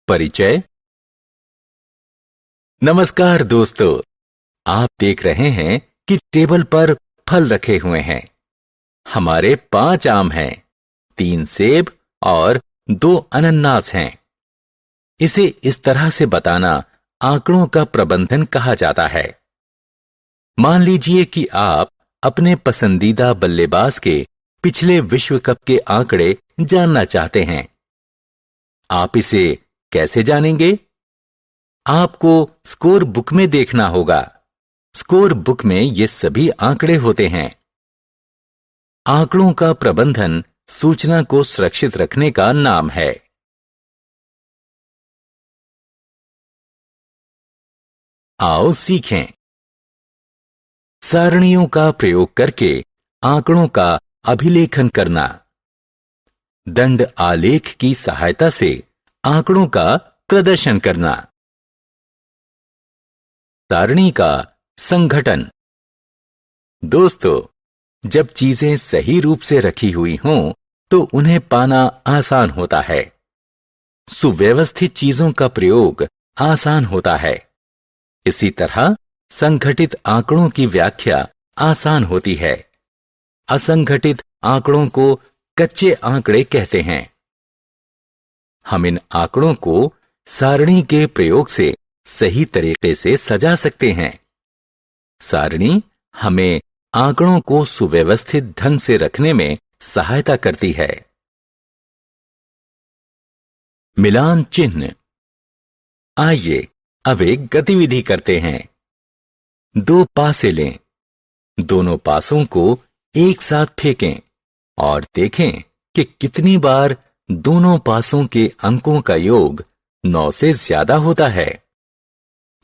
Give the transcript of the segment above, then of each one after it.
परिचय। नमस्कार दोस्तों, आप देख रहे हैं कि टेबल पर फल रखे हुए हैं। हमारे 5 आम हैं, 3 सेब और 2 अनानास हैं। इसे इस तरह से बताना आंकड़ों का प्रबंधन कहा जाता है। मान लीजिए कि आप अपने पसंदीदा बल्लेबाज के पिछले विश्व कप के आंकड़े जानना चाहते हैं। आप इसे कैसे जानेंगे? आपको स्कोर बुक में देखना होगा। स्कोर बुक में ये सभी आंकड़े होते हैं। आंकड़ों का प्रबंधन सूचना को सुरक्षित रखने का नाम है। आओ सीखें। सारणियों का प्रयोग करके आंकड़ों का अभिलेखन करना। दंड आलेख की सहायता से आंकड़ों का प्रदर्शन करना। सारणी का संघटन। दोस्तों, जब चीजें सही रूप से रखी हुई हों तो उन्हें पाना आसान होता है। सुव्यवस्थित चीजों का प्रयोग आसान होता है। इसी तरह संगठित आंकड़ों की व्याख्या आसान होती है। असंगठित आंकड़ों को कच्चे आंकड़े कहते हैं। हम इन आंकड़ों को सारणी के प्रयोग से सही तरीके से सजा सकते हैं। सारणी हमें आंकड़ों को सुव्यवस्थित ढंग से रखने में सहायता करती है। मिलान चिन्ह। आइए अब एक गतिविधि करते हैं। 2 पासे लें। दोनों पासों को एक साथ फेंकें और देखें कि कितनी बार दोनों पासों के अंकों का योग 9 से ज्यादा होता है।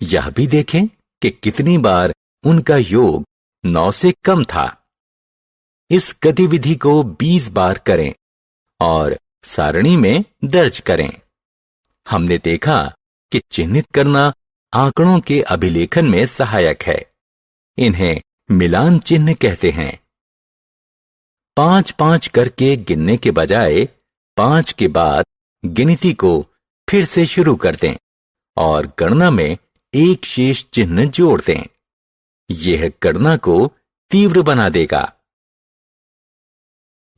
यह भी देखें कि कितनी बार उनका योग 9 से कम था। इस गतिविधि को 20 बार करें और सारणी में दर्ज करें। हमने देखा कि चिन्हित करना आंकड़ों के अभिलेखन में सहायक है। इन्हें मिलान चिन्ह कहते हैं। 5-5 करके गिनने के बजाय 5 के बाद गिनती को फिर से शुरू कर दें और गणना में एक शेष चिन्ह जोड़ दें। यह गणना को तीव्र बना देगा।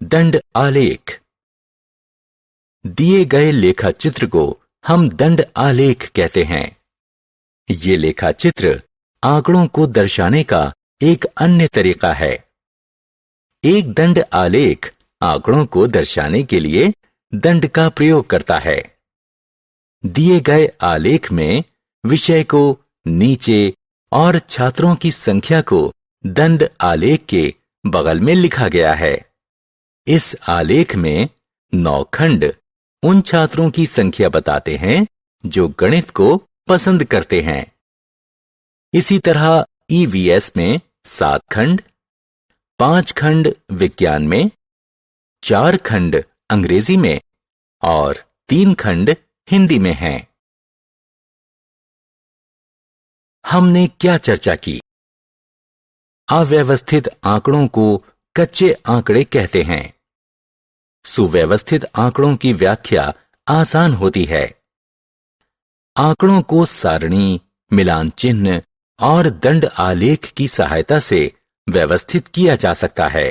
दंड आलेख। दिए गए लेखा चित्र को हम दंड आलेख कहते हैं। ये लेखा चित्र आंकड़ों को दर्शाने का एक अन्य तरीका है। एक दंड आलेख आंकड़ों को दर्शाने के लिए दंड का प्रयोग करता है। दिए गए आलेख में विषय को नीचे और छात्रों की संख्या को दंड आलेख के बगल में लिखा गया है। इस आलेख में 9 खंड उन छात्रों की संख्या बताते हैं जो गणित को पसंद करते हैं। इसी तरह ईवीएस में 7 खंड, 5 खंड विज्ञान में, 4 खंड अंग्रेजी में और 3 खंड हिंदी में हैं। हमने क्या चर्चा की? अव्यवस्थित आंकड़ों को कच्चे आंकड़े कहते हैं। सुव्यवस्थित आंकड़ों की व्याख्या आसान होती है। आंकड़ों को सारणी, मिलान चिन्ह और दंड आलेख की सहायता से व्यवस्थित किया जा सकता है।